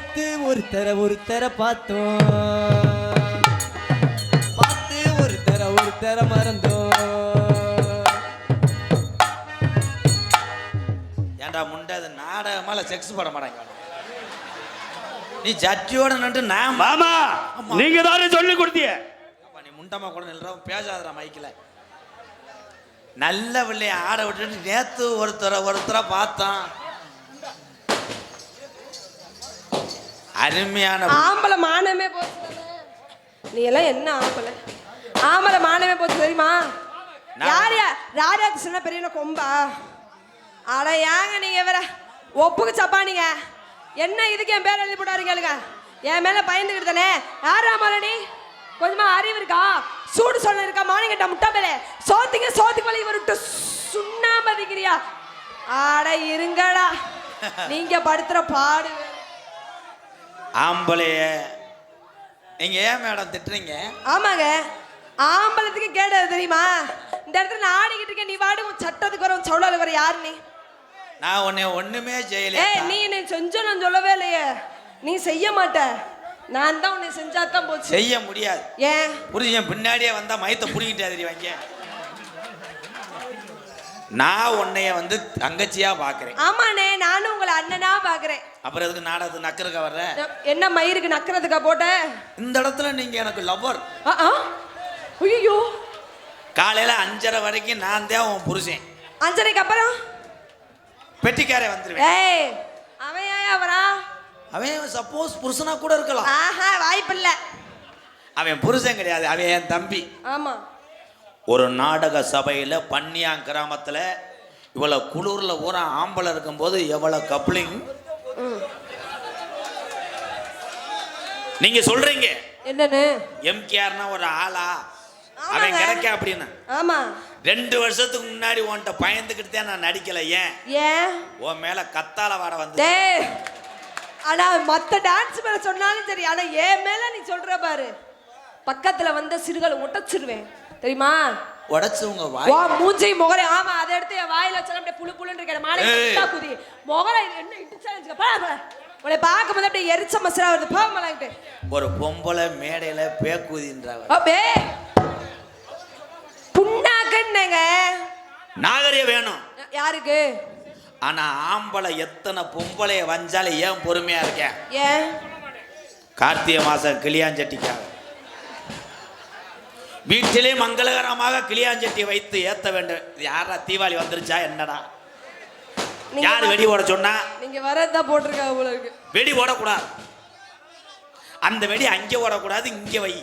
நேத்து ஒருத்தர பார்த்தோம், பார்த்து ஒருத்தர மறந்தோம். ஏன்டா முண்டை அது நாடகமால செக்ஸ் போட மாட்டாங்க. நீ ஜட்டியோட நட்டு நான் மாமா நீங்க தானே சொல்லி கொடுத்தீங்க. நீ முண்டமா கூட நில்ற பேசாதடா மைக்கில். நல்ல பிள்ளைய ஆட விட்டுட்டு நேத்து ஒருத்தர பார்த்தான். அருமையான ஆம்பளை மானமே போச்சு. நீ எல்லாம் என்ன ஆம்பளை மானமே போச்சு தெரியுமா? யார் ராஜாக்கு சொன்ன பெரிய கொம்பா? அட ஏங்க நீங்க வேற ஒப்புக்கு சப்பானீங்க. என்ன இதுக்கு என் பேர் எழுதி போட்டாரு கேளுங்க. என் மேல பயந்துக்கிட்டு தானே. யாரா மரணி? கொஞ்சமா அறிவு இருக்கா? சூடு சொல்ல இருக்கா? மானிக்கிட்ட முட்டை மேலே சோத்துக்கு மேலே இவருட்டு சுண்ணாமதிக்கிறியா? ஆட இருங்கடா, நீங்க படுத்துற பாடு. ஆம்பளைய நீங்க ஏன் மேடம் திட்டுறீங்க? ஆமாங்க, ஆம்பளத்துக்கு கேட்டது தெரியுமா? இந்த இடத்துல நான் ஆடிக்கிட்டு இருக்கேன், நீ வாடு உன் சட்டத்துக்கு வர உன் சவுளாலுக்கு வர யாரு நீ? நான் உன்னை ஒண்ணுமே செய்யல. நீ என்னை செஞ்ச நான் சொல்லவே இல்லையே. நீ செய்ய மாட்ட, நான் தான் உன்னை செஞ்சாதான் போச்சு. செய்ய முடியாது. ஏன் புரிஞ்சு பின்னாடியே வந்தா மயத்தை புடிக்கிட்டே தெரியுவாங்க. நான் உன்னைய வந்து தங்கச்சியா பாக்குறேன். ஆமாண்ணே, நானும் உங்களை அண்ணனா பாக்குறேன். அப்புறம் எதுக்கு நாடகத்துக்கு நக்கறதுக்கா வர்ற? என்ன மயிருக்கு நக்கிறதுக்கா போட்ட? இந்த இடத்துல நீங்க எனக்கு லவ்வர். ஐயோ, காலையில 5:30 வரைக்கும் நான் தான் உன் புருஷன். 5:30க்கு அப்புறம் பெட்டிக்காரே வந்துருவேன். ஏய், அவன் ஏன் வரா? அவன் சப்போஸ் புருஷனா கூட இருக்கலாம். வாய்ப்பு இல்ல. அவன் புருஷன் கிடையாது, அவன் என் தம்பி. ஆமா. ஒரு நாடக சபையில பன்னியாங் கிராமத்துல இவ்வளவு குளூர்ல ஒரு ஆம்பளை இருக்கும்போது எவ்வளவு கப்ளிங். நீங்க சொல்றீங்க என்னன்னு? எம்கேஆர்னா ஒரு ஆளா? அவன் கிடைக்க அப்படின்னு. ஆமா, 2 வருஷத்துக்கு முன்னாடி உன்கிட்ட பயந்துக்கிட்டு நான் நடிக்கல. ஏன் உன் மேல கத்தால வாட வந்து. ஆனா மத்த டான்ஸ் மேல சொன்னாலும் சரி, ஆனா என் மேல நீ சொல்ற பாரு, பக்கத்துல வந்த சிறுகளை உடைச்சிருவேன் தெரியுமா? உடைச்சு உங்க வாய் மூஞ்சி முகரை. ஆமா, அதை எடுத்து என் வாயில வச்சா அப்படியே புளு புளுன்னு இருக்க மாலை குதி முகரை என்ன இடிச்சாலும் போல உன்னை பார்க்கும் போது அப்படியே எரிச்ச மசரா வருது. போகலாங்கிட்டு ஒரு பொம்பளை மேடையில பேக்குதின்றாங்க. அப்பே புண்ணாக்கன்னங்க நாகரிகம் வேணும் யாருக்கு? ஆனா ஆம்பளை எத்தனை பொம்பளைய வஞ்சாலே ஏன் பொறுமையா இருக்க? ஏன்? கார்த்திகை மாசம் கிளியாஞ்சட்டிக்காக வீட்டிலே மங்களகரமாக கிளியாஞ்சட்டி வைத்து ஏத்த வேண்டும். யாரா தீபாவளி வந்துருச்சா என்னடா? யாரு வெடி போட சொன்னா? நீங்க வரதா போட்டிருக்காங்க போல இருக்கு. வெடி போடக்கூடாது. அந்த வெடி அங்கே ஓடக்கூடாது, இங்க வை.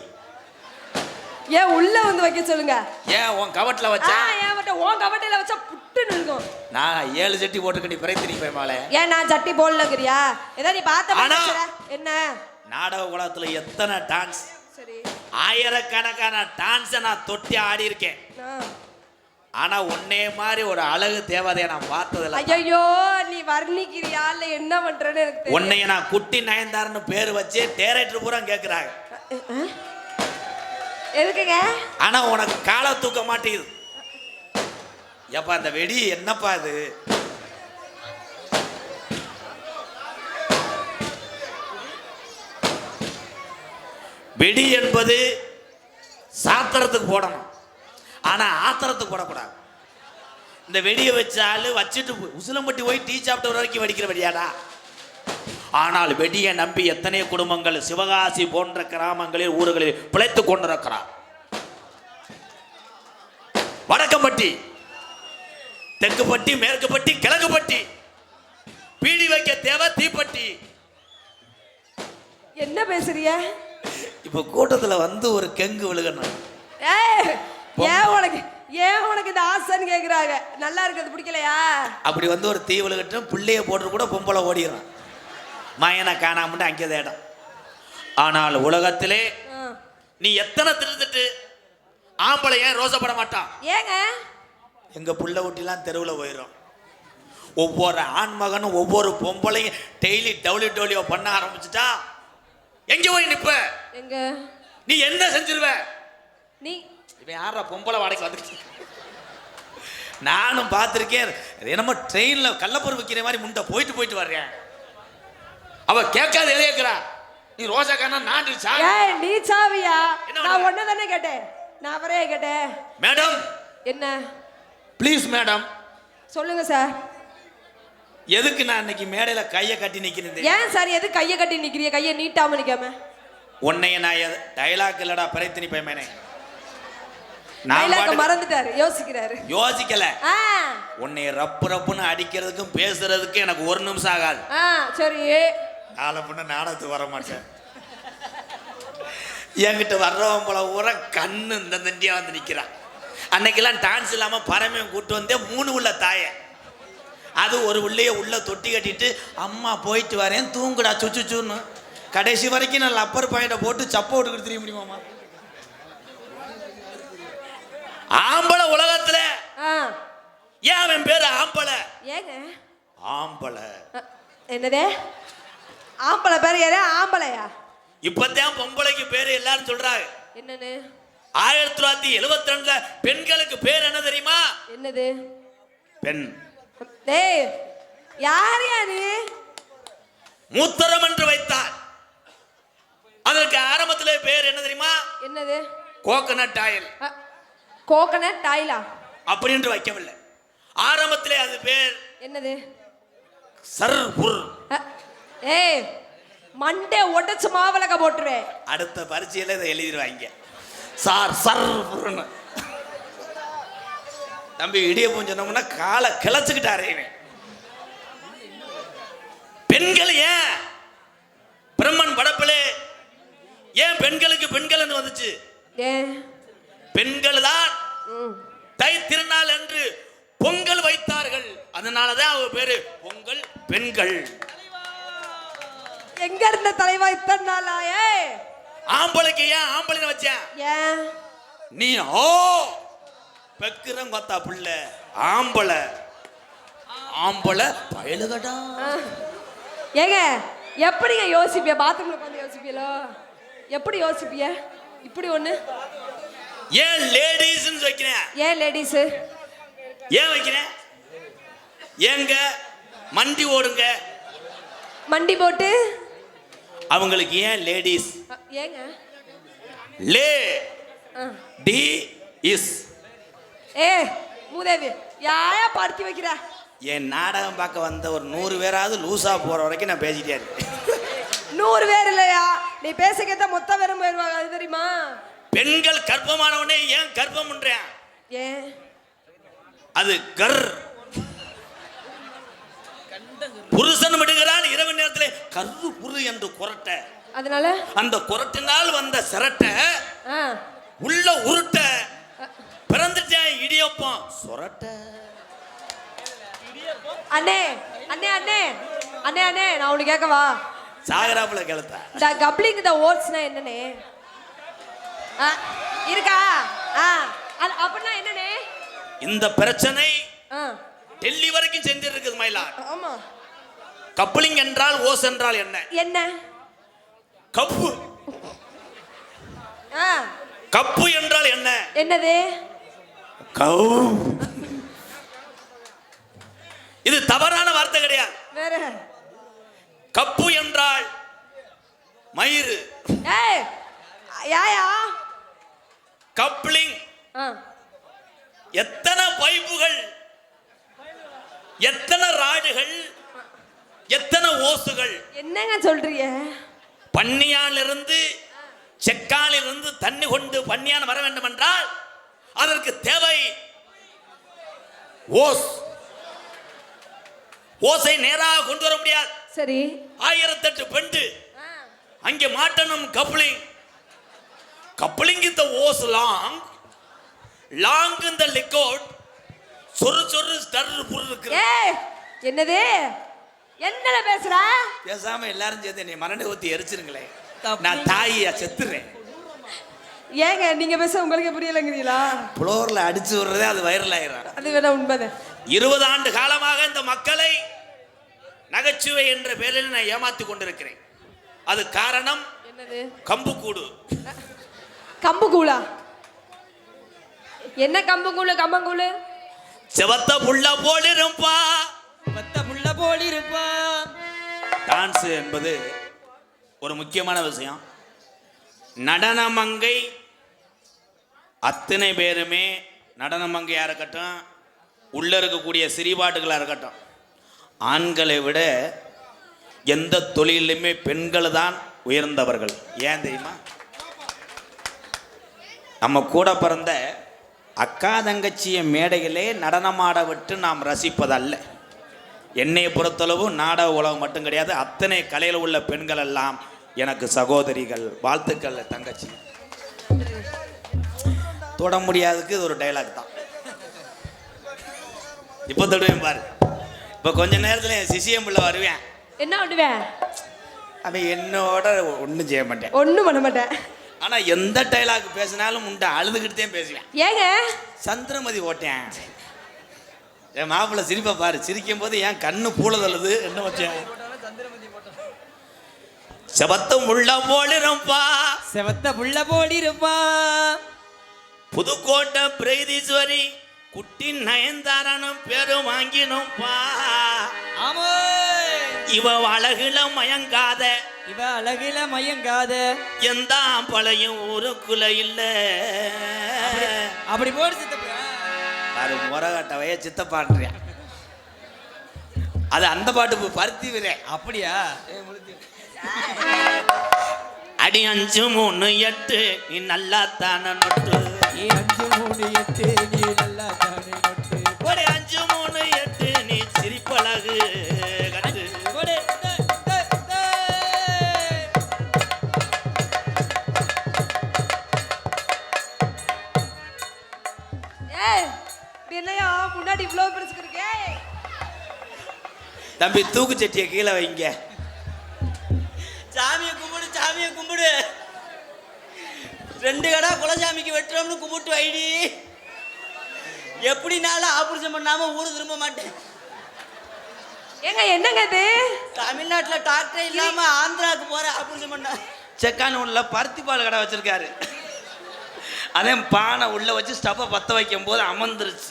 ஏன் உள்ள வந்து வைக்க சொல்லுங்க. ஏன் உன் கவட்டில் வச்சா? ஏன் உன் கவட்டில வச்சா புட்டுன்னு இருக்கும். நான் 7 சட்டி போட்டுக்கட்டி பிறகு போய் மாலை. ஏன் நான் சட்டி போடலங்கிறியா? ஏதா நீ பார்த்த என்ன நாடக குலத்துல எத்தனை டான்ஸ், ஆயிரக்கணக்கான டான்ஸ் நான் தொட்டி ஆடி இருக்கேன். ஆனா உன்னே மாதிரி ஒரு அழகு தேவதையை நான் பார்த்ததில்ல. ஐயோ, நீ வர்ணிக்கிறியா இல்ல என்ன பண்றேன்னு எனக்கு தெரியல. உன்னைய நான் குட்டி நயன்தார்னு பேர் வச்சு டேரக்டர் பூரா கேக்குறாங்க. எதுக்குங்க? ஆனா உனக்கு காலை தூக்க மாட்டேங்குது. எப்பா அந்த வெடி என்னப்பா இது? வெடி என்பது சாத்திரத்துக்கு போடணும், ஆனா ஆத்திரத்துக்கு போடக்கூடாது. இந்த வெடியை வச்சாலும் வச்சுட்டு உசிலம்பட்டி போய் டீ சாப்பிட்ட வரைக்கும் வெடிக்கிற வெடியாடா. ஆனால் வெடியை நம்பி எத்தனை குடும்பங்கள் சிவகாசி போன்ற கிராமங்களில் ஊர்களில் பிழைத்துக் கொண்டிருக்கிறார். வடக்கம்பட்டி, தெற்குப்பட்டி, மேற்குப்பட்டி, கிழக்குப்பட்டி, பீடி வைக்க தேவை தீப்பட்டி. என்ன பேசுறிய? இப்ப கூட்டத்துல வந்து ஒரு கெங்கு விழுகணும். ஏன் உனக்கு இந்த ஆசைன்னு கேக்குறாங்க. நல்லா இருக்கிறது பிடிக்கலையா? அப்படி வந்து ஒரு தீ விழுகட்டும், பிள்ளைய போட்டு கூட பொம்பளை ஓடிடும். மயனை காணாமட்டு அங்கே தேடம். ஆனால் உலகத்திலே நீ எத்தனை திருந்துட்டு ஆம்பளை ஏன் ரோசப்பட மாட்டான்? ஏங்க எங்க புள்ள ஊட்டிலாம் தெருவில் போயிடும். ஒவ்வொரு ஆண்மகனும் ஒவ்வொரு பொம்பளையும் டெய்லி டவுலியோ பண்ண ஆரம்பிச்சுட்டா எங்க போய் நிப்ப? எங்க நீ என்ன செஞ்சிருவ? நீ இவன் யாரா பொம்பளை வாடகைக்கு வந்துருச்சு? நானும் பார்த்துருக்கேன். என்னமோ ட்ரெயினில் கள்ளப்பொருள் விற்கிற மாதிரி முண்டை போயிட்டு வர்றேன். அவ கேட்காத எழுதிக்கிறா. நீ ரோசா கானா நான் சாவி. ஏய் நீ சாவியா? என்ன நான் ஒண்ணு தானே கேட்டேன். நான் அவரே கேட்டேன். மேடம் என்ன? Please madam. சொல்லுங்க சார். எதுக்கு நான் இன்னைக்கு மேடையில கையை கட்டி நிக்கிறேன்? ஏன் சார் எது கையை கட்டி நிக்கிறீங்க? கையை நீட்டாம நிக்காம. உன்னைய நான் டைலாக் இல்லடா பிரயத்தினி பையனே. டைலாக் மறந்துட்டாரு, யோசிக்கிறாரு. யோசிக்கல. உன்னைய ரப்புன்னு அடிக்கிறதுக்கும் பேசுறதுக்கும் எனக்கு ஒரு நிமிஷம் ஆகாது. சரி. ஆளை பண்ண நாடகத்துக்கு வர மாட்டேன். என்கிட்ட வர்றவன் போல ஊற கண்ணு இந்த தண்டியா வந்து நிக்கிறான். அன்னைக்கெல்லாம் டான்ஸ் இல்லாம பரமையும் கூட்டு வந்தே 3 உள்ள தாய. அது ஒரு உள்ளே உள்ள தொட்டி கட்டிட்டு அம்மா போயிட்டு வரேன் தூங்குடா சுச்சுன்னு. கடைசி வரைக்கும் நான் அப்பர் பாயிண்ட போட்டு சப்ப விட்டு தெரிய முடியுமாமா? ஆம்பளை உலகத்துல ஏன் அவன் பேரு ஆம்பளை? ஏங்க ஆம்பளை என்னதே? ஆம்பளை பேரு யாரு? ஆம்பளையா? இப்பதான் பொம்பளைக்கு பேரு எல்லாரும் சொல்றாங்க. என்னன்னு? 1972 பெண்களுக்கு பேர் என்ன தெரியுமா? என்னது? பெண். டேய் யார் நீ? மூத்தரம் என்று வைத்தார். அதற்கு ஆரம்பத்திலே பேர் என்ன தெரியுமா? என்னது? Coconut oil. கோகனட் ஆயிலா? அப்படி என்று வைக்கவில்லை. ஆரம்பத்திலே அது பேர் என்னது? சர்புர். ஏய் மண்டே உடைச்சு மாவலக்க போட்டுருவேன். அடுத்த பரீட்சையில இதை எழுதிடுவாங்க. சார் சர்புர்னு. தம்பி இடியப்பம் சொன்னோம்னா காலை கிளச்சுக்கிட்டாரே. பெண்கள் ஏன் பிரம்மன் படப்பிலே ஏன் பெண்களுக்கு பெண்கள் வந்துச்சு? பெண்கள் தான் தை திருநாள் என்று பொங்கல் வைத்தார்கள். அதனாலதான் அவ பேரு பொங்கல் பெண்கள். எங்க இருந்த தலைவா இத்தனை நாளா? ஆம்பளைக்கு ஏன் ஆம்பளை வச்சேன்? ஏன் நீ ஓ பெக்குறம் கொத்தா புள்ள ஆம்பளை ஆம்பளை பயலுகடா. ஏங்க எப்படிங்க யோசிப்பிய? பாத்ரூம்ல உட்காந்து யோசிப்பீங்களோ? எப்படி யோசிப்பிய? இப்படி ஒண்ணு ஏன் லேடிஸ் வைக்கிறேன்? ஏன் லேடிஸ் ஏன் வைக்கிறேன்? ஏங்க மண்டி ஓடுங்க மண்டி போட்டு அவங்களுக்கு ஏன் லேடிஸ்? ஏங்க லே டி இஸ். மூதேவி யாயா படுத்தி வைக்கிற? என் நாடகம் பார்க்க வந்த ஒரு 100 பேராவது லூசா போற வரைக்கும் நான் பேசிட்டே இருக்கேன். 100 பேர் இல்லையா? நீ பேசிக்கத்த மொத்த பேரும் போயிருவாங்க. அது தெரியுமா? பெண்கள் கர்ப்பமானவனே ஏன் கர்ப்பம் பண்றேன்? ஏன் அது கர். புருஷன் விடுகிறான் இரவு நேரத்தில் கரு புரு என்று குரட்ட. அதனால அந்த குரட்டினால் வந்த சிரட்ட உள்ள உருட்ட பிறந்துட்டேன் இடியப்பம் சொரட்ட. அண்ணே அண்ணே அண்ணே அண்ணே அண்ணே நான் உனக்கு கேட்கவா? சாகராப்புல கேளுத்தா. இந்த கப்ளிங் த ஓட்ஸ்னா என்னனே இருக்கா? அப்படின்னா என்னனே? இந்த பிரச்சனை டெல்லி வரைக்கும் சென்று இருக்குது மயிலார். ஆமா. கப்ளிங் என்றால் ஓஸ் என்றால் என்ன? என்ன? கப்பு. கப்பு என்றால் என்ன? என்னது? கவு. இது தவறான வார்த்தை கிடையாது. வேற. கப்பு என்றால் மயிறு. ஏய் யாயா? கப்ளிங். எத்தனை பைப்புகள், எத்தனை ராடுகள், எத்தனை ஓசுகள். என்னங்க சொல்றீங்க? பன்னியாலிருந்து செக்காலிலிருந்து தண்ணி கொண்டு பன்னியான் வர வேண்டும் என்றால் அதற்கு தேவை ஓஸ். ஓசை நேராக கொண்டு வர முடியாது. சரி. 1008 பெண்டு அங்கே மாட்டணும். கப்ளிங். கப்ளிங் இந்த ஓஸ் லாங் லாங் இந்த லிக்விட் சொரு சொரு ஸ்டர் புரு இருக்கு. ஏய் என்னது? என்னல பேசுற? பேசாம எல்லாரும் சேர்ந்து என்னை மரண ஊத்தி எரிச்சிருங்களே. நான் தாயியா செத்துறேன். ஏங்க நீங்க பேச உங்களுக்கு புரியலங்கிறீங்களா? புளோர்ல அடிச்சு விடுறதே அது வைரல் ஆயிரும். அது வேணா உண்மைதான். 20 ஆண்டு காலமாக இந்த மக்களை நகைச்சுவை என்ற பெயரில் நான் ஏமாத்தி கொண்டிருக்கிறேன். அது காரணம் என்னது? கம்புக்கூடு. கம்புக்கூடா? என்ன கம்புக்கூடு? கம்பங்கூடு செவத்த புள்ள போலிருப்பா, பத்த புள்ள போலிருப்பா, டான்ஸ் என்பது ஒரு முக்கியமான விஷயம். நடனமங்கை அத்தனை பேருமே, நடனமங்கையாக இருக்கட்டும், உள்ளே இருக்கக்கூடிய சிறிபாட்டுகளாக இருக்கட்டும், ஆண்களை விட எந்த தொழிலுமே பெண்கள் தான் உயர்ந்தவர்கள். ஏன் தெரியுமா? நம்ம கூட பிறந்த அக்கா தங்கச்சிய மேடைகளே நடனமாட விட்டு நாம் ரசிப்பதல்ல. என்னையை பொறுத்தளவு நாடக உலகம் மட்டும் கிடையாது, அத்தனை கலையில் உள்ள பெண்கள் எல்லாம் எனக்கு சகோதரிகள். வாழ்த்துக்கள் தங்கச்சி. தொட முடியாதுக்கு இது ஒரு டைலாக் தான். இப்போ தொடுவேன் பாரு. இப்போ கொஞ்ச நேரத்தில் என் சிசியம் பிள்ளை வருவேன். என்ன பண்ணுவேன்? அவன் என்னோட ஒன்றும் செய்ய மாட்டேன், ஒன்றும் பண்ண மாட்டேன். ஆனால் எந்த டைலாக் பேசினாலும் உண்டு அழுதுகிட்டே பேசுவேன். ஏங்க சந்திரமதி ஓட்டேன். என் மாப்பிள்ளை சிரிப்பை பாரு. சிரிக்கும் போது என் கண்ணு பூளதழுது. என்ன வச்சேன்? செவத்த முள்ள போலிருப்பா, செவத்த புள்ள போடிருப்பா, புதுக்கோட்டை பிரகதீஸ்வரி குட்டி நயன்தாரனும் பேரும் வாங்கினோம்பா. ஆமோ இவ அழகுல மயங்காத, இவ அழகுல மயங்காத, எந்த பழையும் ஊருக்குள்ள இல்ல. அப்படி போடு சித்தப்பா. அது முறகட்டவைய சித்தப்பான்றியா? அது அந்த பாட்டு பருத்தி விரே. அப்படியா? அடி 5 3 8 நீ நல்லா தானே நொட்டு. 5 3 8 நீ நல்லா தானே நொட்டு. ஒரு 5 3 8 நீ சிரிப்பழகு கட்டு. என்னையா முன்னாடி இவ்வளவு பெருசுக்கு இருக்கே? தம்பி தூக்கு சட்டியை கீழே வைங்க. சாமியை கும்பிடு, சாமியை கும்பிடு. 2 கடா குலசாமிக்கு வெட்டுறோம்னு கும்பிட்டு வைடி. எப்படினாலும் ஆபரேஷன் பண்ணாம ஊரு திரும்ப மாட்டேன். ஏங்க என்னங்க இது? தமிழ்நாட்டில் டாக்டரே இல்லாம ஆந்திராவுக்கு போற ஆபரேஷன் பண்ண. செக்கான உள்ள பருத்தி பால் கடை வச்சிருக்காரு. அதே பானை உள்ள வச்சு ஸ்டப்பை பற்ற வைக்கும் போது அமர்ந்துருச்சு.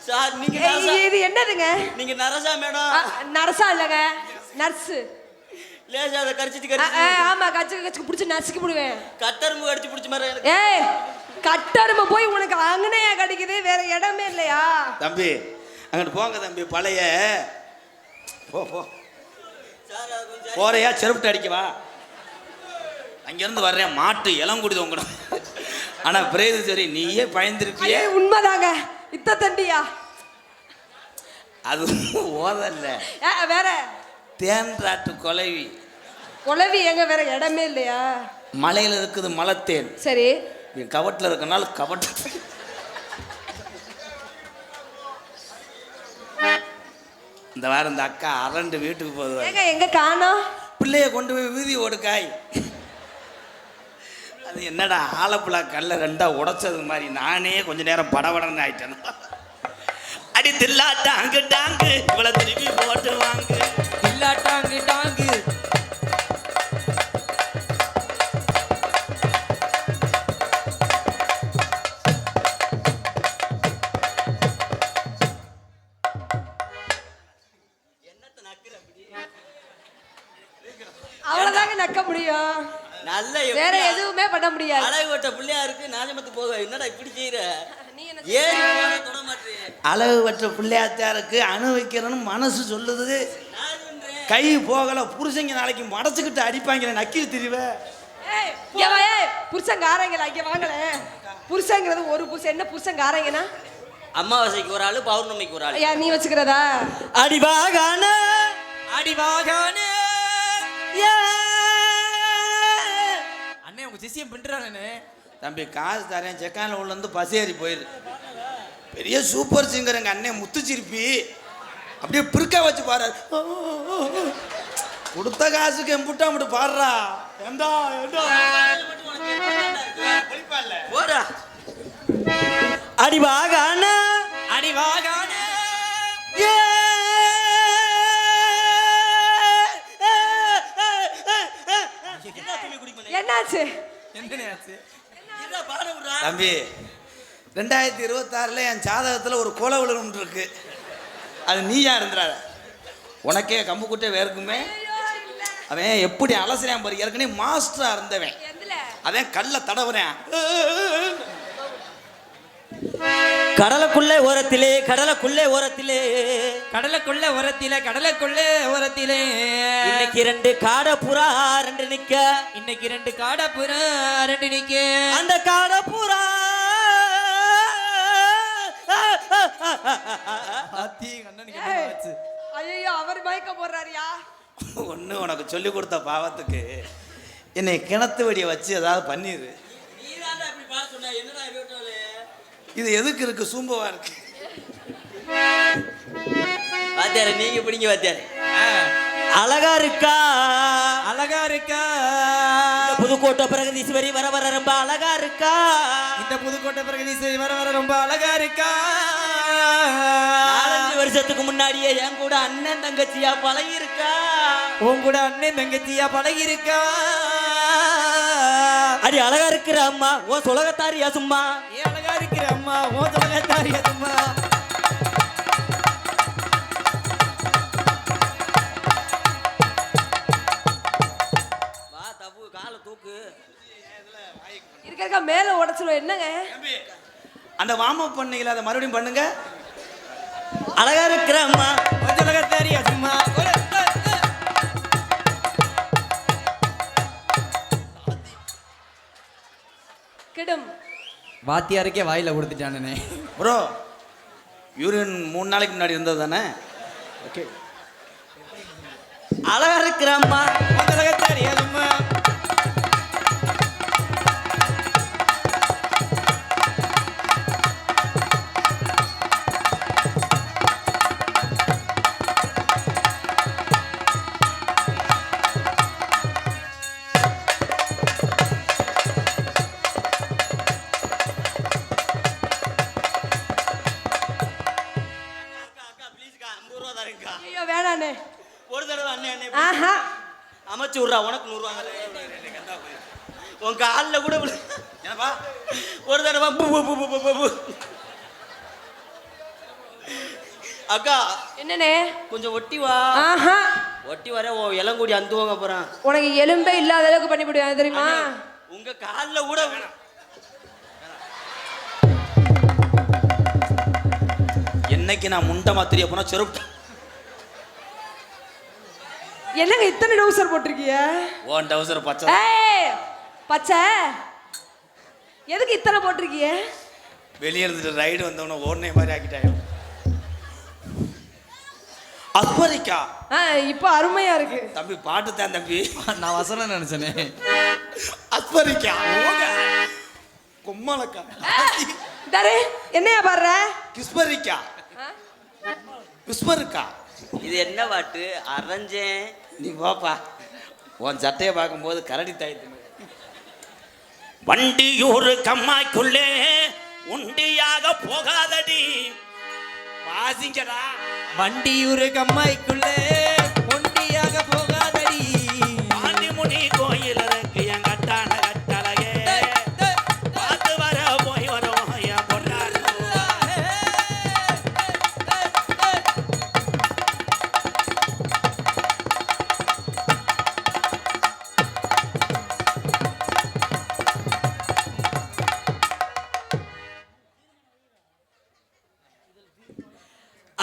சார் நீங்க இது என்னதுங்க? நீங்க நரசா மேடம். நர்ஸா இல்லங்க, நர்ஸ். லேசா அதை கடிச்சிட்டு ஆமா, கச்சுக்கு பிடிச்சி நசுக்கி போடுவேன். கட்டரும்பு கடிச்சு பிடிச்ச மாதிரி. ஏய், கட்டரும்பு போய் உனக்கு அங்கனையா கிடைக்குது, வேற இடமே இல்லையா? தம்பி அங்கிட்டு போங்க தம்பி. பழைய போ போ போறையா செருப்பிட்டு அடிக்கவா? அங்கிருந்து வர்றேன். மாட்டு இளங்குடி தொங்கணும். ஆனா பிரேது சரி நீயே பயந்துருப்பியே. உண்மைதாங்க. இத்த தண்டியா அது ஓதல்ல, வேற தேன்றாட்டு கொலைவி. குளவி எங்க வேற இடமே இல்லையா? மலையில இருக்குது மலத்தேன். சரி, கவட்டில் இருக்கனால கவட்டு. இந்த வாரம் இந்த அக்கா அரண்டு வீட்டுக்கு போகுது. ஏங்க எங்க காணோம்? பிள்ளைய கொண்டு போய் வீதி ஓடுக்காய். அது என்னடா ஆலப்புழா கல்ல 2ஆ உடைச்சது மாதிரி நானே கொஞ்ச நேரம் படபடன்னு ஆயிட்டேன். அடி தில்லா டாங்கு டாங்கு இவளை திருப்பி போட்டு வாங்கு. இல்லா டாங்கு டாங்கு. அவ்வளவுதாங்க நக்க முடியும். நல்ல வேற எதுவுமே பண்ண முடியாது. அழகு வட்ட பிள்ளையா இருக்கு. நாஜமத்து போக என்னடா இப்படி செய்யற? நீ என்ன ஏறி போற தொட மாட்டேன். அழகு வற்ற பிள்ளையாத்தாருக்கு அனுபவிக்கிறன்னு மனசு சொல்லுது. கை போகல. புருஷங்க நாளைக்கு மடச்சுக்கிட்டு அடிப்பாங்க. நக்கில் திரிவ. புருஷங்காரங்களா இங்க வாங்கல. புருஷங்கிறது ஒரு புருஷன். என்ன புருஷங்காரங்கன்னா? அமாவாசைக்கு ஒரு ஆளு, பௌர்ணமிக்கு ஒரு ஆளு. ஐயா நீ வச்சுக்கிறதா? அடிவாகான அடிவாகானே. அண்ணே உங்க சிசியம் பின்றானே. தம்பி காசு தரேன். செக்கான உள்ள இருந்து பசேறி போயிரு. பெரிய சூப்பர் சிங்கர் எங்க அண்ணன் முத்துச்சிருப்பி. அப்படியே பிற்க வச்சு பாரு. கொடுத்த காசுக்கு எம்புட்டா மட்டும் பாடுறா. ஏண்டா ஏண்டா போடா. அடிவாகான அடிவாகானே. என்னாச்சு? தம்பி 2026 என் ஜாதகத்தில் ஒரு கொலை விழுந்து இருக்கு. அது நீயா இருந்தா உனக்கே கம்பு குட்டை வேர்க்குமே. அவன் எப்படி அலசுறான் பாரு, ஏற்கனவே மாஸ்டரா இருந்தவன். அவன் கல்ல தடவுறேன். கடலுக்குள்ளே ஓரத்திலே கடலுக்குள்ளே ஓரத்திலே கடலுக்குள்ள ஓரத்திலே கடலுக்குள்ளே ஓரத்திலே இன்னைக்கு 2 காடை புறா 2 நிக்க. இன்னைக்கு 2 காடை புறா 2 நிக்க. அந்த காடை புறா ஐயோ அவர் மயக்க போடுறாரியா. ஒன்று உனக்கு சொல்லி கொடுத்த பாவத்துக்கு என்னை கிணத்து வெடியை வச்சு ஏதாவது பண்ணிடு. இது எதுக்கு இருக்கு, சூம்பவா இருக்கு. வாத்தியார நீங்க பிடிங்க வாத்தியார. அழகா இருக்கா அழகா இருக்கா புதுக்கோட்டை பிரகதீஸ்வரி வர வர ரொம்ப அழகா இருக்கா. இந்த புதுக்கோட்டை பிரகதீஸ்வரி வர வர ரொம்ப அழகா இருக்கா. 4-5 வருஷத்துக்கு முன்னாடியே என் கூட அண்ணன் தங்கச்சியா பழகி இருக்கா. உன் கூட அண்ணன் தங்கச்சியா பழகி இருக்கா. அடி அழகா இருக்கிற அம்மா ஓ சொலகத்தாரியா சும்மா. ஏன் அழகா இருக்கிற அம்மா உன் சொலகத்தாரியா சும்மா. வா தப்பு காலை தூக்கு. இருக்க மேல உடைச்சிரும். என்னங்க அந்த வாம பண்ணீங்களா, அதை மறுபடியும் பண்ணுங்க. அழகா இருக்கிற அம்மா உன் சொலகத்தாரியா சும்மா. கிடும் வாத்தியாருக்கே வாயில கொடுத்துட்டானே. ப்ரோ யூரின் 3 நாளைக்கு முன்னாடி இருந்தது தானே. ஓகே அழகா இருக்கிற அம்மா உன் சொலகத்தாரியா சும்மா. ஐயோ வேணானே. ஒரு தடவை அண்ணே ஆஹா அமைச்சு விட்றா உனக்கு 100 ரூபா. உன் காலில் கூட என்னப்பா ஒரு தடவை அக்கா என்னனே கொஞ்சம் ஒட்டி வா. ஆஹா ஒட்டி வர ஓ இளங்குடி அந்துவாங்க போறான். உனக்கு எலும்பே இல்லாத அளவுக்கு பண்ணி விடுவேன் தெரியுமா. உங்க காலில் கூட என்னைக்கு நான் முண்டமா தெரிய போனா செருப்பு. என்னங்க இத்தனை டவுசர் போட்டிருக்கீங்க. ஓன் டவுசர் பச்சை. ஏய் பச்சை எதுக்கு இத்தனை போட்டிருக்கீங்க. வெளியே இருந்துட்டு ரைடு வந்தவன ஓடனே மாதிரி ஆக்கிட்டாங்க. அஸ்வரிக்கா இப்போ அருமையா இருக்கு தம்பி, பாட்டு தான் தம்பி. நான் வசனம் நினைச்சனே. அஸ்வரிக்கா கும்மலக்கா தரே என்னையா பாடுற. கிஸ்பரிக்கா கிஸ்பருக்கா. இது என்ன பாட்டு அரைஞ்சேன். நீ வாப்பா, உன் சட்டையை பார்க்கும்போது கரடி தாய்த்து. வண்டியூர் கம்மாய்க்குள்ளே உண்டியாக போகாதடி. வாசிங்கடா. வண்டியூர் கம்மாய்க்குள்ளே ஒண்டியாக போகாதடி. ஆண்டிமுனி கோயில் இருக்கு என் கட்டான கட்டழகே. பார்த்து வர போய் வரோம் என் பொன்னாரு.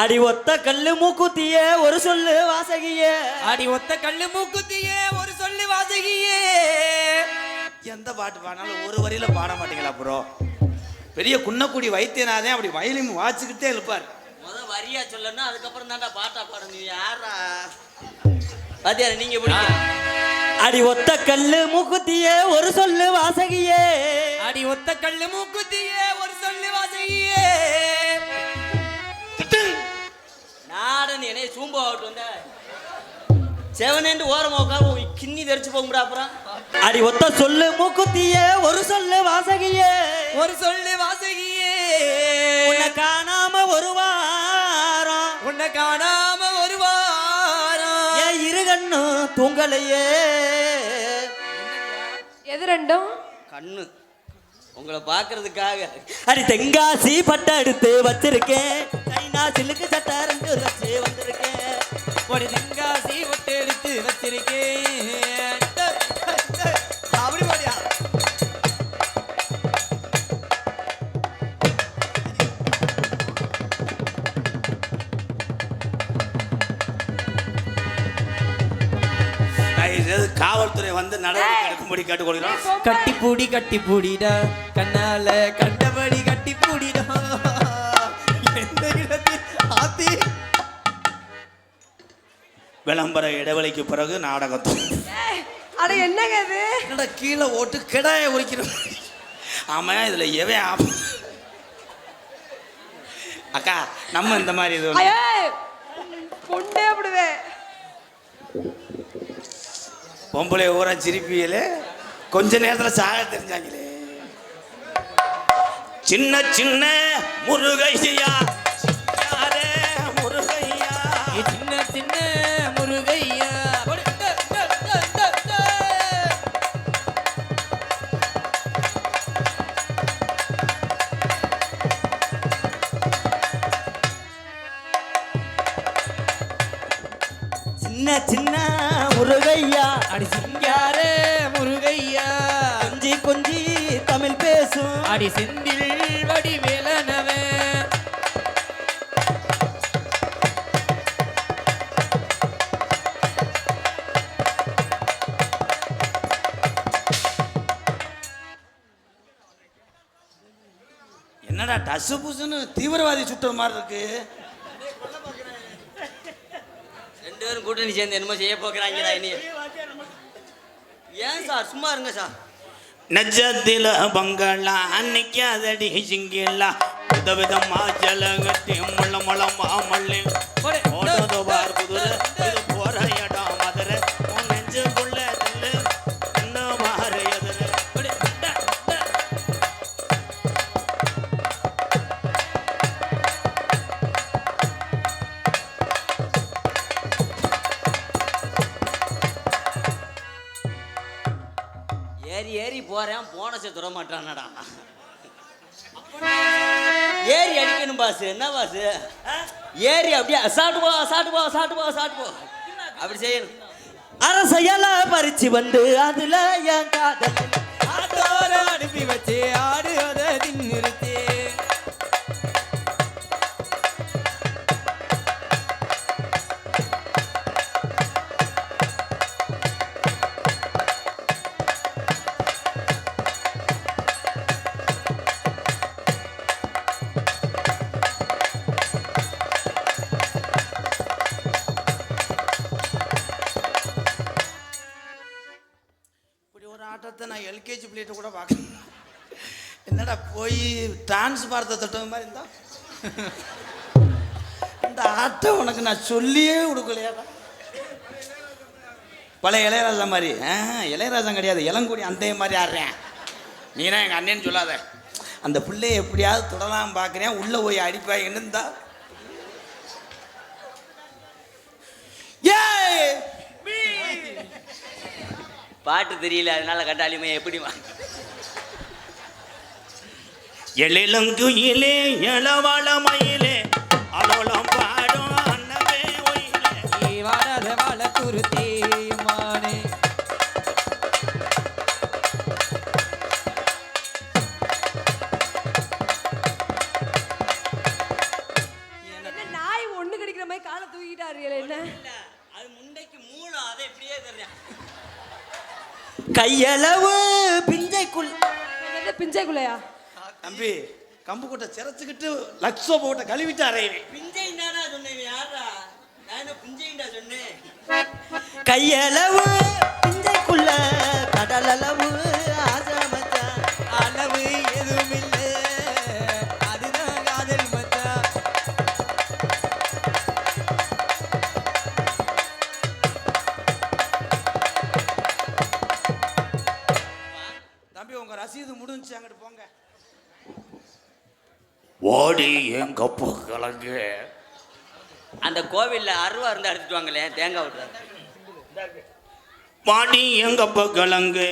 அடி ஒத்த கல்லு மூக்குத்தியே ஒரு சொல்லு வாசகியே. அடி ஒத்த கல்லு மூக்குத்தியே ஒரு சொல்லு வாசகியே. எந்த பாட்டு பாடினாலும் ஒரு வரியில பாட மாட்டீங்களா ப்ரோ? பெரிய குன்னக்குடி வைத்தியநாதன் அப்படி வயலின் வாச்சுக்கிட்டே இருப்பார். வரியா சொல்லணும், அதுக்கப்புறம் தான்டா பாட்டா பாடணும். யாரா பாத்தியார நீங்க பிடிக்க. அடி ஒத்த கல்லு மூக்குத்தியே ஒரு சொல்லு வாசகியே. அடி ஒத்த கல்லு மூக்குத்தியே ஒரு சொல்லு வாசகியே. நாடன் என்னைய சூம்பா ஆகட்டு வந்த செவனேண்டு ஓரமா உட்காந்து கிண்ணி தெரிச்சு போகும்டா. அப்புறம் அடி ஒத்த சொல்லு மூக்குத்தியே ஒரு சொல்லு வாசகியே. ஒரு சொல்லு வாசகியே. உன்னை காணாம ஒரு வாரம். உன்னை காணாம ஒரு வாரம். ஏன் இரு கண்ணும் தூங்கலையே. எது ரெண்டும் கண்ணு உங்களை பாக்குறதுக்காக. அடி தெங்காசி பட்டை எடுத்து வச்சிருக்கேன். சைனா சிலுக்கு சட்டை 2 வச்சு வந்திருக்கேன். காவல்துறை வந்து நடவடிக்கை எடுக்கும்படி கேட்டுக்கொள்கிறோம். கட்டி பூடிடா கண்ணால கண்டபடி கட்டி பூடிடா எந்த இடத்தில் ஆத்தி. விளம்பர இடைவெளிக்கு பிறகு நாடகத்தை அட என்னங்க இது? என்னடா கீழே ஓட்டு கிடாய உரிக்கிற மாதிரி. ஆமா இதுல எவன் அக்கா நம்ம இந்த மாதிரி இது ஐயே பொண்டே அப்படிவே பொம்பளை ஊரா சிரிப்பியல கொஞ்ச நேரத்துல சாக தெரிஞ்சாங்களே. சின்ன சின்ன முருகையா யாரே முருகையா சின்ன சின்ன முருகையா சின்ன சின்ன முருகையா அடி சிங்காரே முருகையா கொஞ்சி கொஞ்சி தமிழ் பேசும் அடி செந்தில் வடிவேலனவே என்னடா டசு புசுன்னு தீவிரவாதி சுட்டுற மாதிரி இருக்கு. ரெண்டு பேரும் கூட்டணி சேர்ந்து என்னமோ செய்ய போகிறாங்களா இனி? ஏன் சார் சும்மா இருங்க சார். நஜத்தில பங்களா நிக்காதடி சிங்கிலா விதவிதமா ஜலகட்டி முள்ள முளமா மல்லி ஓடுது பார் குதிரை இது போற இடம் மதுரை உன் நெஞ்சுக்குள்ள தில்லு என்ன மாறு எதிர. ஏறி ஏறி போறேன் போனஸை தொட மாட்டானடா. ஏறி அடிக்கணும் பாஸ். என்ன பாஸ் ஏறி அப்படியே சாட்டு போ அப்படி செய்யணும். அரசையல பறிச்சு வந்து அதுல என் காதல் ஆட்டோர அனுப்பி வச்சு ஆடு அதை தின்னுருச்சு. ஆட்டத்தை நான் எல்கேஜி பிள்ளைகிட்ட கூட பார்க்கணும். என்னடா போய் டான்ஸ் பார்த்த தொட்டது மாதிரி இருந்தா இந்த ஆட்டம் உனக்கு நான் சொல்லியே கொடுக்கலையாடா. பழைய இளையராஜா மாதிரி. இளையராஜா கிடையாது இளங்கூடி அந்த மாதிரி ஆடுறேன். நீனா எங்கள் அண்ணன்னு சொல்லாத. அந்த பிள்ளைய எப்படியாவது தொடலாம் பார்க்குறேன். உள்ளே போய் அடிப்பாங்கன்னு இருந்தா பாட்டு தெரியல அதனால கட்டாளியுமே எப்படி எழிலங்குயிலே எளவாளமயிலே அலோலம் பாடும் அன்னவே ஒயிலே வாடாத வாழ குருத்தே மானே என்ன நாய் ஒண்ணு கடிக்கிற மாதிரி காலை தூக்கிட்டாரு என்ன? அது முண்டைக்கு மூலம் அதை எப்படியே தெரியும். கையளவு பிஞ்சைக்குள் என்னது பிஞ்சைக்குள்ளையா? தம்பி கம்பு கூட்ட சிறச்சுக்கிட்டு லக்ஸோ போட்ட கழுவிட்டு அறையவே. பிஞ்சைண்டானா சொன்னேன் யாரா? நான் பிஞ்சைண்டா சொன்னேன். கையளவு பிஞ்சைக்குள்ள கடலளவு ஆசை மச்சான். அளவு எதுவும் இல்லை அதுதான் காதல் மச்சான். தம்பி உங்க ரசீது முடிஞ்சு அங்கிட்டு போங்க. ஓடி என் கப்பு கலங்கு. அந்த கோவில்ல அருவா இருந்து அடிச்சுட்டு வாங்களே தேங்காய் விட்டுறாங்க. பாடி எங்க பக்கலங்கு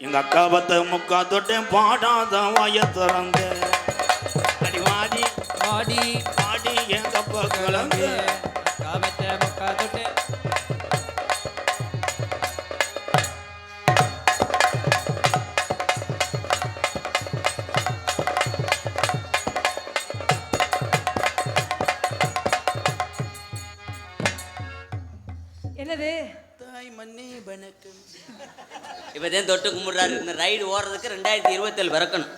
எங்க அக்கா பத்த முக்கா தொட்டேன் பாடாத வாய திறந்து அடி வாடி மாடி பாடி எங்க பக்கலங்கு. காமத்த முக்கா தொட்டு என்னது? தாய் மண்ணே வணக்கம். இப்பதான் தொட்டு கும்பிடுறாரு. இந்த ரைடு ஓடுறதுக்கு 2027 பிறக்கணும்.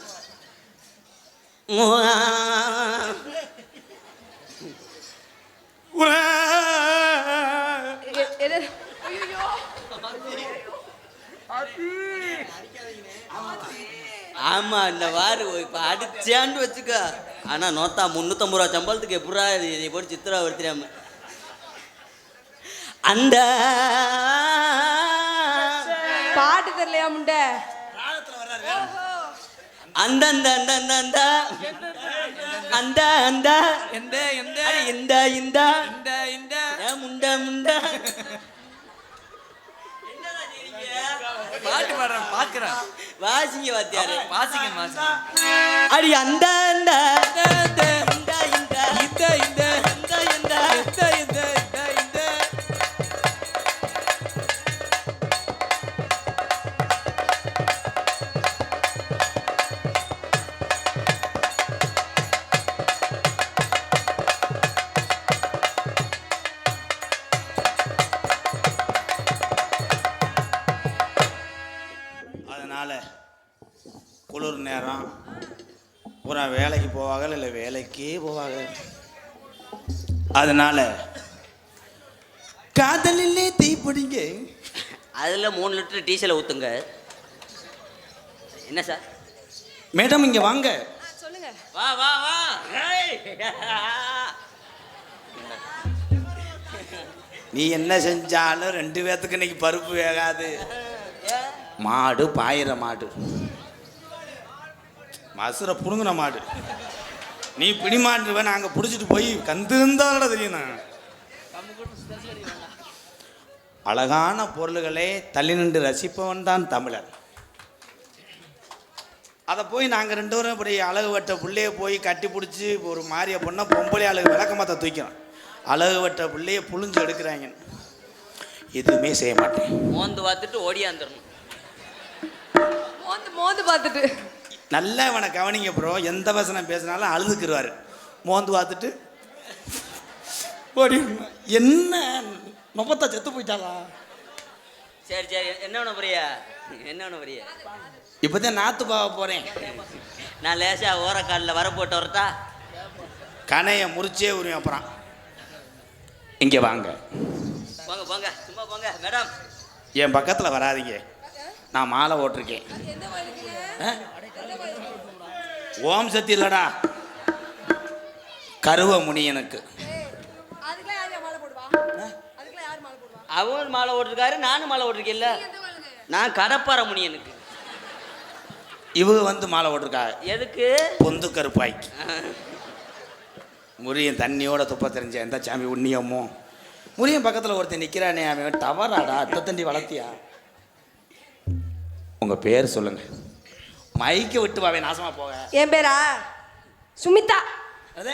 ஆமா இந்த வாரு இப்ப அடிச்சான்னு வச்சுக்க. ஆனா நோத்தா 350 ரூபா சம்பளத்துக்கு எப்படா இதை போட்டு சித்திரா வருத்திராம அந்த பாட்டு தெரியலையா முண்டை? அந்த அந்த அந்த அந்த அந்த அந்த அந்த எந்த எந்த இந்த இந்த இந்த இந்த முண்ட முண்ட பாட்டு பாடுறேன் பாக்குறேன். வாசிங்க வாத்தியாரு வாசிங்க வாசிங்க. அடி அந்த அந்த இந்த இந்த இந்த இந்த இந்த இந்த இந்த இந்த இந்த இந்த அதனால குளிர் நேரம் பூரா வேலைக்கு போவாங்க, இல்லை வேலைக்கே போவாங்க. அதனால காதலிலே தீப்பிடிங்க. அதுல 3 லிட்டர் டீசலை ஊத்துங்க. என்ன சார்? மேடம் இங்க வாங்க. சொல்லுங்க. வா வா வா. நீ என்ன செஞ்சாலும் 2 பேத்துக்கு இன்னைக்கு பருப்பு வேகாது. மாடு பாயிர மாடு, மசுரை புடுங்குன மாடு. நீ பிடி மாட்டுவ, நாங்கள் பிடிச்சிட்டு போய் கந்து இருந்தாலோட தெரியும். அழகான பொருள்களை தள்ளி நின்று ரசிப்பவன் தான் தமிழர். அதை போய் நாங்கள் 2 பேரும் இப்படி அழகு வட்ட பிள்ளைய போய் கட்டி பிடிச்சி ஒரு மாறிய பொண்ணை பொம்பளை அழகு விளக்கமாத்த தூக்கிறோம். அழகு வட்ட பிள்ளைய புழிஞ்சு எடுக்கிறாங்க. எதுவுமே செய்ய மாட்டேன். மோந்து பார்த்துட்டு ஓடியாந்துடணும். மோந்து மோந்து பார்த்துட்டு நல்லா இவனை கவனிங்க ப்ரோ. எந்த வசனம் பேசினாலும் அழுதுக்குருவார். மோந்து பார்த்துட்டு ஓடி. என்ன முப்பத்தா செத்து போயிட்டாளா? சரி சரி. என்ன பண்ண போறியா? என்ன பண்ண போறியா? இப்போதான் நாத்து பாவ போகிறேன். நான் லேசா ஓரக்காலில் வர போட்டு வரட்டா? கனையை முறிச்சே உரியும். அப்புறம் இங்கே வாங்க. போங்க போங்க சும்மா போங்க மேடம். என் பக்கத்தில் வராதிங்க. நான் மாலை ஓட்டிருக்கேன். ஓம் சக்தி இல்லடா, கருவ முனியனுக்கு. அவன் மாலை ஓட்டிருக்காரு, நானும் மாலை ஓட்டிருக்கேன்ல. நான் கடப்பார முனியனுக்கு. இவங்க வந்து மாலை ஓட்டிருக்கா எதுக்கு? பொந்து கருப்பாய்க்கு. முரியன் தண்ணியோட துப்ப தெரிஞ்ச எந்த சாமி உண்ணியமோ. முரியன் பக்கத்தில் ஒருத்தன் நிற்கிறானே, அவன் டவராடா அத்தை தண்டி வளர்த்தியா? உங்கள் பேர் சொல்லுங்க. மைக்கை விட்டு வாவே நாசமா போக. என் பேரா சுமிதா. அதே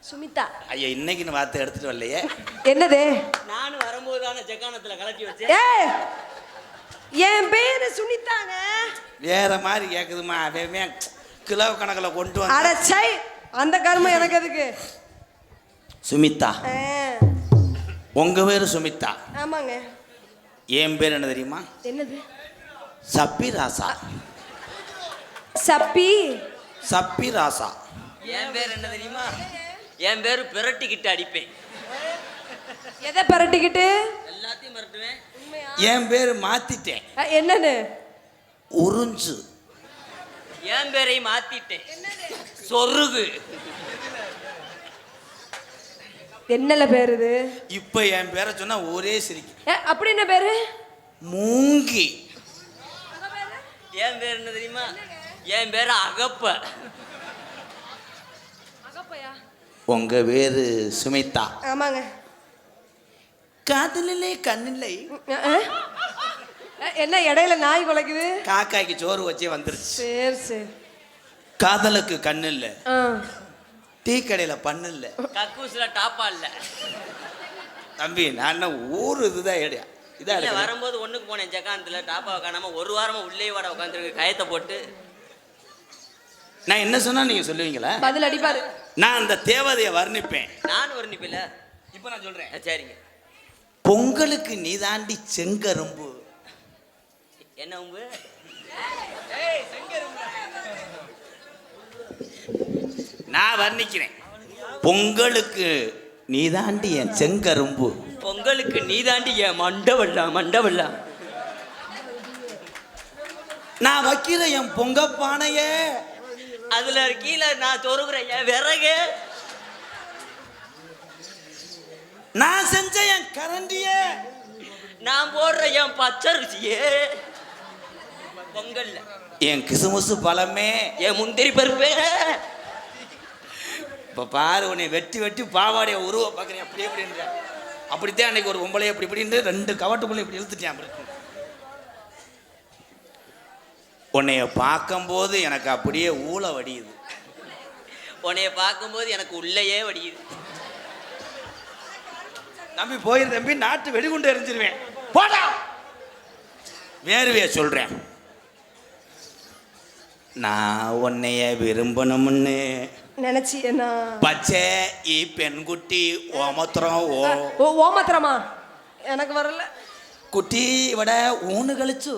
சுமிதா. ஐயா இன்னைக்குன்னு வார்த்தை எடுத்துட்டு வரலையே. என்னது? நானும் வரும்போது தானே ஜக்கானத்தில் கலக்கி வச்சேன். ஏய், என் பேரு சுனிதாங்க. வேற மாதிரி கேட்குதுமா. அவன் கிலோ கணக்கில் கொண்டு வந்து. அடச்சை, அந்த கர்மம் எனக்கு எதுக்கு? சுமிதா. ஆ, உங்க பேரு சுமிதா. ஆமாங்க. என் பேர் என்ன தெரியுமா? என்னது? சப்பி ராசா. சப்பி. சப்பி ராசா. என் பேர் என்ன தெரியுமா? என் பேரு பிரட்டிக்கிட்டு அடிப்பேன். எதை பரட்டிக்கிட்டு? எல்லாத்தையும் மிரட்டுவேன். என் பேர் மாத்திட்டேன். என்னன்னு? உறிஞ்சு. என் பேரை மாத்திட்டேன். சொருகு. என்னல பேரு இது? இப்ப என் பேரை சொன்னா ஒரே சிரிக்கு. அப்படி என்ன பேரு? மூங்கி. என் பேர் என்ன தெரியுமா? என் பேரு அகப்ப. உங்க பேரு சுமிதா. ஆமாங்க. காதலிலே கண்ணில்லை. என்ன இடையில நாய் குலைக்குது? காக்காய்க்கு சோறு வச்சே வந்துருச்சு. சரி சரி. காதலுக்கு கண்ணு இல்ல, டீ கடையில பண்ணு இல்ல, கக்கூஸ்ல டாப்பா இல்ல. தம்பி நான் ஊர் இதுதான் ஏடியா இதான் இல்ல, வரும்போது ஒண்ணுக்கு போனேன் ஜக்கானத்துல. டாப்பாவை காணாம 1 வாரமா உள்ளே வாட உட்காந்துருக்கு கயத்தை போட்டு. நான் என்ன சொன்னா நீங்க சொல்லுவீங்களா? பதில் அடிப்பாரு. நான் அந்த தேவதையை வர்ணிப்பேன். நானும் வர்ணிப்பில்ல. இப்போ நான் சொல்றேன். சரிங்க. பொங்கலுக்கு நீதாண்டி செங்கரும்பு. என்ன உம்பு? நான் வர்ணிக்கிறேன். பொங்கலுக்கு நீதாண்டி என் செங்கரும்பு. பொங்கலுக்கு நீதாண்டி என் மண்டவல்லா. நான் வைக்கிற என் பொங்க பானைய அதுல கீழே நான் சொருகிறேன் என் விறகு. நான் செஞ்ச என் கரண்டிய நான் போடுற என் பச்சரிசியே. பொங்கல்ல என் கிசுமுசு பழமே, என் முந்திரி பருப்பே. இப்ப பாரு உன்னை வெட்டி வெட்டி பாவாடைய உருவ பாக்குறேன். அப்படி எப்படின்ற அப்படித்தான் அன்னைக்கு ஒரு பொம்பளை அப்படி இப்படின்னு 2 கவட்டுக்குள்ள இப்படி இழுத்துட்டேன். உன்னைய பார்க்கும்போது எனக்கு அப்படியே ஊழ வடியுது. உன்னைய பார்க்கும்போது எனக்கு உள்ளேயே வடியுது. தம்பி போயிரு தம்பி, நாட்டு வெடிகுண்டு எரிஞ்சிருவேன் போடா. வேறுவே சொல்றேன், நான் உன்னைய விரும்பணும்னு நினைச்சியனா பச்சை ஈ பெண்குட்டி ஓமத்திரம் ஓமத்திரமா எனக்கு வரல. குட்டி விட ஊனு கழிச்சு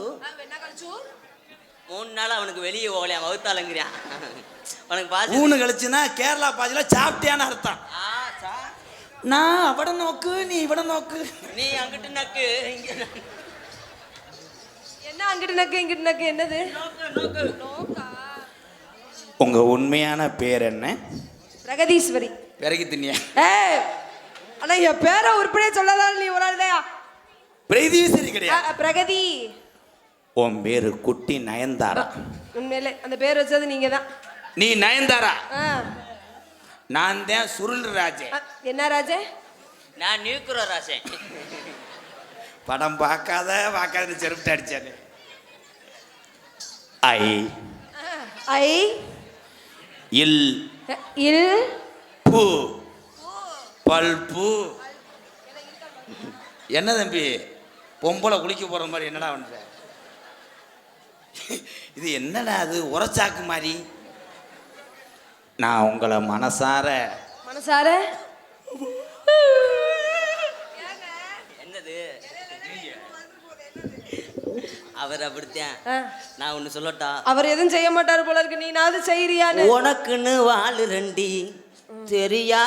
3 நாள் அவனுக்கு வெளியே போகலையா வகுத்தாலங்கிறான். அவனுக்கு பாசி ஊனு கழிச்சுன்னா கேரளா பாஜில சாப்பிட்டியான்னு அர்த்தம். நான் அவட நோக்கு, நீ இவட நோக்கு. நீ அங்கிட்டு நக்கு இங்க என்ன அங்கிட்டு நக்கு இங்கிட்டு நக்கு என்னது? உங்க உண்மையான பேர் என்ன? பிரகதீஸ்வரி. பிறகு தின்னியா? ஏய் அண்ணா என் பேரை உருப்படியே சொல்லாதால் நீ ஒரு ஆள்தையா? பிரகதீஸ்வரி கிடையாது, பிரகதி. உன் பேரு குட்டி நயன்தாரா. உண்மையிலே அந்த பேர் வச்சது நீங்க தான். நீ நயன்தாரா, நான் தான் சுருள் ராஜே. என்ன ராஜே? நான் நியூக்குற ராசே. படம் பார்க்காத செருப்பிட்டு அடிச்சாரு. ஐ இல் இல் பூ பல்பு. என்ன தம்பி பொம்பளை குளிக்க போற மாதிரி என்னடா பண்ற? இது என்னடா அது உரச்சாக்கு மாதிரி? நான் உங்களை மனசார என்னது அவர் அப்படித்தான். நான் ஒண்ணு சொல்லட்டா? அவர் எதுவும் செய்ய மாட்டாரு போல இருக்கு. நீ நாது செய்யறியான்னு. உனக்குன்னு வாழு ரெண்டி தெரியா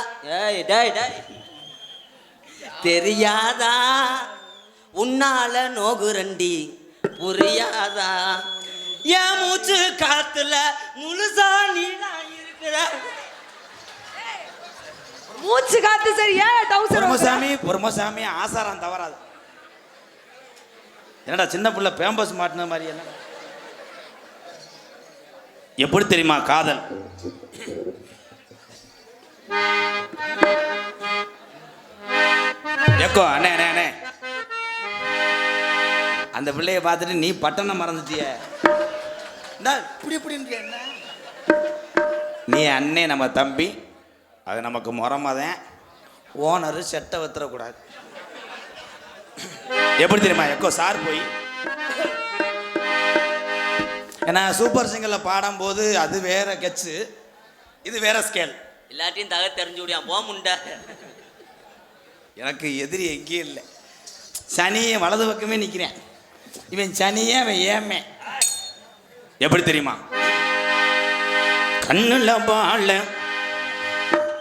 தெரியாதா, உன்னால நோகு ரெண்டி புரியாதா, என் மூச்சு காத்துல முழுசா நீடா இருக்கிற. மூச்சு காத்து சரியா? பொறுமசாமி ஆசாரம் தவறாது. என்னடா சின்ன பிள்ளை பேம்பஸ் மாட்டின மாதிரி? என்ன எப்படி தெரியுமா காதல்? ஏக்கோ அண்ணே அண்ணே அண்ணே, அந்த பிள்ளைய பார்த்துட்டு நீ பட்டணம் மறந்துட்டிய. இப்படி இப்படின்னு என்ன? நீ அண்ணே நம்ம தம்பி, அது நமக்கு முறமாதான். ஓனரு செட்டை வத்துறக்கூடாது. எப்படி தெரியுமா எக்கோ சார் போய், ஏன்னா சூப்பர் சிங்கரில் பாடும்போது அது வேற கெச்சு, இது வேற ஸ்கேல். எல்லாத்தையும் தக தெரிஞ்சு விடியா போக முண்டா. எனக்கு எதிரி எங்கேயும் இல்லை. சனியை வலது பக்கமே நிற்கிறேன். இவன் சனியே, அவன் ஏமே. எப்படி தெரியுமா?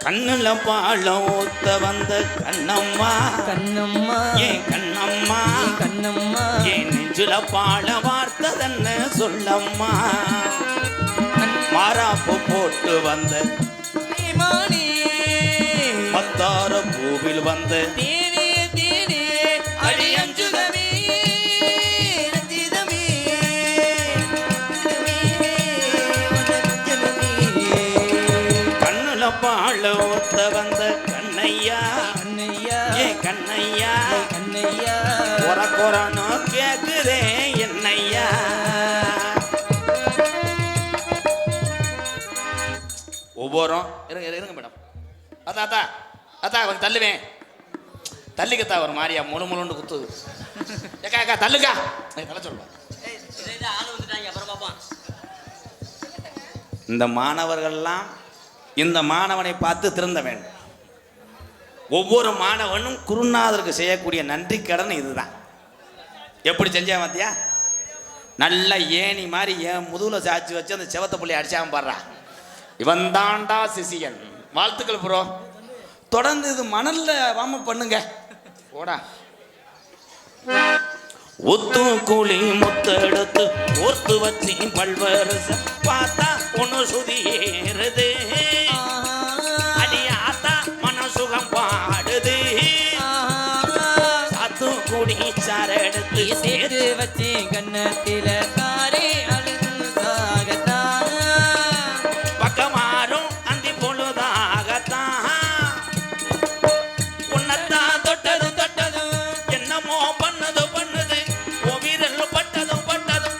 கண்ணுல பாலம் ஊத்த வந்த கண்ணம்மா, ஏன் கண்ணம்மா, ஏன் நெஞ்சுல பால வார்த்ததன்னு சொல்லம்மா. மாறாப்பு போட்டு வந்த மத்தார பூவில் வந்த கண்ணுல பால ஊத்த வந்த கண்ணையா, ஏ கண்ணையா, கொரன்னு கேக்குறேன் என்னையா. ஒவ்வொரும் இருங்க மேடம். அத்தா கொஞ்சம் தள்ளுவேன். தள்ளிக்கத்தா ஒரு மாதிரியா முழு முழுன்னு குத்துது. ஏக்கா தள்ளுக்கா தள்ள சொல்லுவேன். இந்த மாணவர்கள்லாம் இந்த மாணவனை பார்த்து திருந்த வேண்டும். ஒவ்வொரு மாணவனும் குருநாதருக்கு செய்யக்கூடிய நன்றி கடன் இதுதான். எப்படி செஞ்சேன் பார்த்தியா? நல்ல ஏணி மாதிரி என் முதுகில் சாய்ச்சி வச்சு அந்த செவத்த புள்ளி அடிச்சாம பாடுறா. இவன் தாண்டா சிசியன். வாழ்த்துக்கள் ப்ரோ. தொடர்ந்து இது மணல்ல வாம பண்ணுங்க. ஓடா. ஒத்து கூலி முத்தெடுத்து ஓர்த்து வச்சி பல்வரச பார்த்தா ஒன்று சுதி ஏறுது. அடியாத்தா மனசுகம் பாடுது. சாத்து கூடி சாரெடுத்து சேர்த்து வச்சு கண்ணத்தில தாரே அழுது சாகத்தான். பக்கமாறும் அந்தி பொழுதாகத்தான். உன்னத்தான் தொட்டது தொட்டது என்னமோ பண்ணது பண்ணது. ஓவிரல் பட்டது பட்டது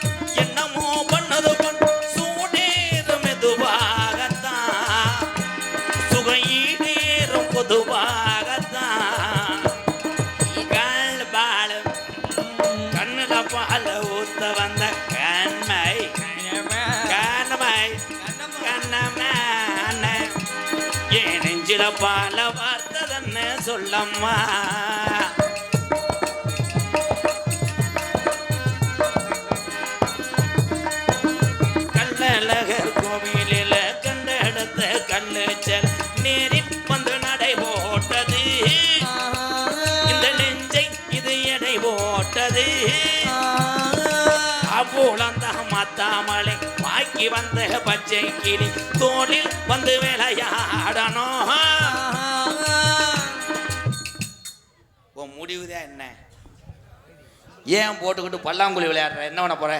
என்னமோ பண்ணது பண்ணு. சூடேறு மெதுவாகத்தான். சுகையீடேறும் பொதுவாகத்தான். கண் பால் கண்ணுல பால ஊத்த வந்த கண்மை கண்ணமை கண்ணமே என் நெஞ்சில பால வார்த்ததன்னு சொல்லம்மா. கல்லழகர் கோவிலில் கண்டெடுத்த கல்லுச்சல் நேரி வந்து நடை போட்டது. இந்த நெஞ்சை இது எடை போட்டது. அப்போலந்த மாத்தாமலை வாக்கி வந்த பச்சை கிளி தோளில் வந்து விளையாடணும். உன் முடிவுதான் என்ன? ஏன் போட்டுக்கிட்டு பல்லாங்குழி விளையாடுற? என்ன பண்ண போற?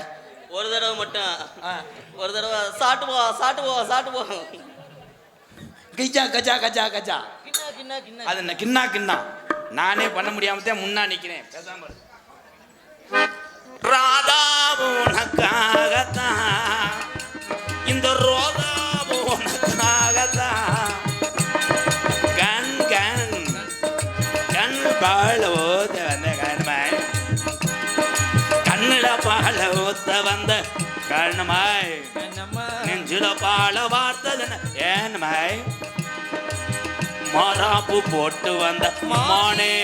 ஒரு தடவை மட்டும் ஒரு தடவை சாட்டு போ சாட்டு போ சாட்டு போ. கிச்சா கச்சா கச்சா கச்சா கிண்ணா கிண்ணா கிண்ணா. அது என்ன கிண்ணா கிண்ணா? நானே பண்ண முடியாமத்தான் முன்னா நிக்கிறேன். பேசாம இரு. ராதாவுனக்காகத்தான் இந்த ரோதாவுனக்காகத்தான். கண் கண் கண் பால் ஊத்த வந்த கண்மாய். கண்ணுல பால ஊத்த வந்த கண்மாய். நெஞ்சில பால வார்த்ததுன்னு ஏன்மாய். மாறாப்பு போட்டு வந்த மானே.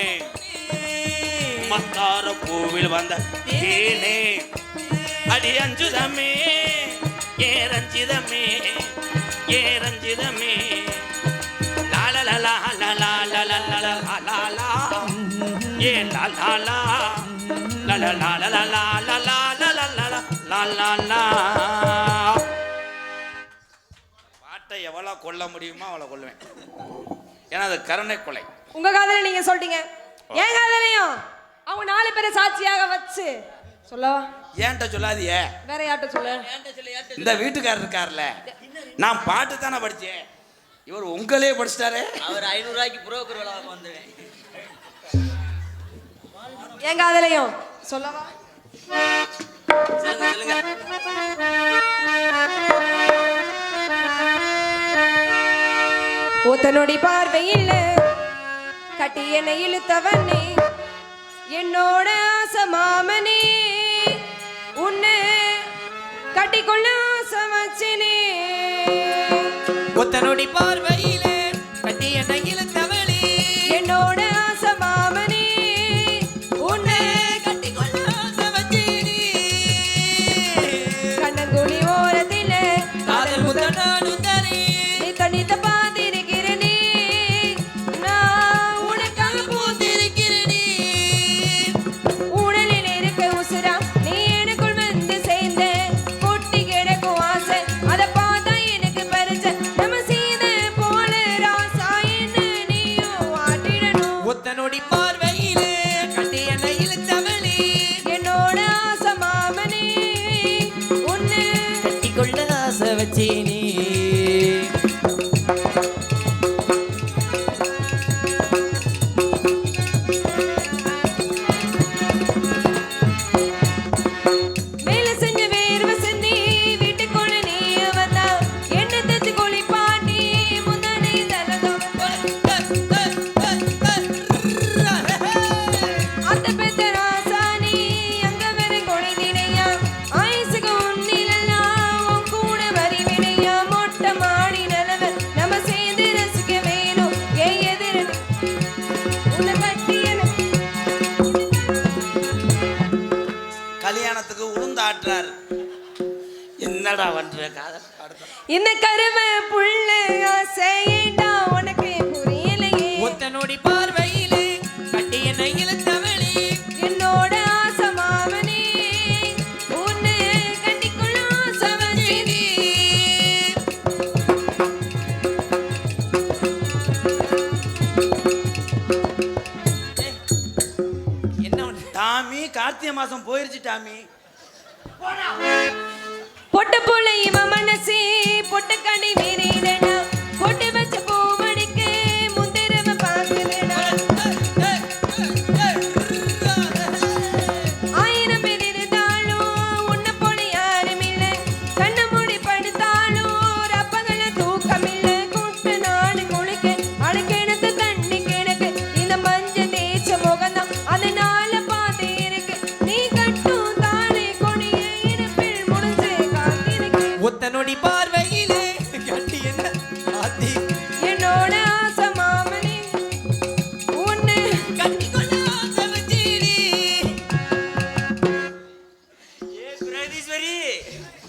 மத்தார பூவில் வந்த தேனே. அடி அஞ்சுதமே ஏ ரஞ்சிதமே ஏ ரஞ்சிதமே. லாலலா லலா லலா லலா ஏ லாலா லலா லலா லலா. பாட்டை எவ்வளோ கொல்ல முடியுமோ அவ்வளோ கொல்லுவேன். ஏன்னா அது கருணை கொலை. உங்க காதல நீங்க சொல்லிட்டீங்க, என் காதலையும் அவங்க 4 பேரை சாட்சியாக வச்சு சொல்லவா? ஏன்ட்ட சொல்லாதியே. வேற யார்கிட்ட சொல்ல? இந்த வீட்டுக்காரர் இருக்கார்ல, நான் பாட்டு தானே படிச்சேன். இவர் உங்களே படிச்சிட்டாரு. அவர் 500 ரூபாய்க்கு புரோக்கர் வேலை வந்துடுவேன். என் காதலையும் சொல்லவா? சொல்லுங்க சொல்லுங்க. ஒத்தனொடி பார்வையில் கட்டி என்னை இழுத்தவனே, என்னோட ஆசை மாமனே, உன்னை கட்டிக்கொள்ள ஆசை வச்சனே. ஒத்தனொடி பார்வையிலே கட்டி என்னை இழுத்தவளே, என்னோட ஆசை மாமனே, உன்னை கட்டிக்கொள்ள ஆசை வச்சேனே. கண்ணங்குழி ஓரத்திலே காதல் முதல் நானும் தானே, நீ தனித்த பார்த்திருக்கிறனே, நான் உனக்காக பூத்திருக்கிறேனே. உடலில் இருக்க உசுரா நீ எனக்குள் வந்து சேர்ந்த, கொட்டி கிடக்கும் ஆசை அதை பார்த்தா எனக்கு பறிச்ச நம்ம சீதை போல என்னடா பண்ற காதல் இந்த கருவ புள்ள ஆசையேண்டா உனக்கு புரியலையே ஒத்த நொடி பார்வையிலே கட்டி என்னை இழுத்தவளே என்னோட ஆசை மாமனே உன்னை கட்டிக்கொள்ள ஆசை வந்தேனே. என்ன ஒண்ணு? டாமி கார்த்திகை மாசம் போயிருச்சு டாமி. பொட்டு புள்ள இவ மனசே பொட்டு கண்ணி வீரேடா பொட்டு வச்ச பூமணிக்கு முந்திரவ பாக்குறடா ஆயிரம் பேர் இருந்தாலும் உன்னை போல யாரும் இல்ல கண்ண மூடி படுத்தாலும் ரப்பங்கள தூக்கம் இல்ல கூட்டு நாடு குளிக்க அழுக்கெடுத்து தண்ணி கிடக்கு இந்த மஞ்ச தேய்ச்ச முகந்தான் அதனால பாத்து இருக்கு நீ கட்டும் தானே கொடிய இருப்பில் முடிஞ்சு காத்திருக்கு ஒத்த நொடி பார்வையிலே கட்டி என்ன ஆத்தி என்னோட ஆசை மாமனே உன்னை கட்டிக்கொள்ள ஆசை வச்சேனே. ஏ பிரதீஸ்வரி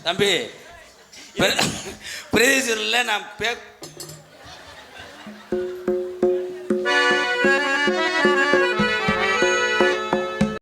தம்பி பிரதேசத்தில் நான்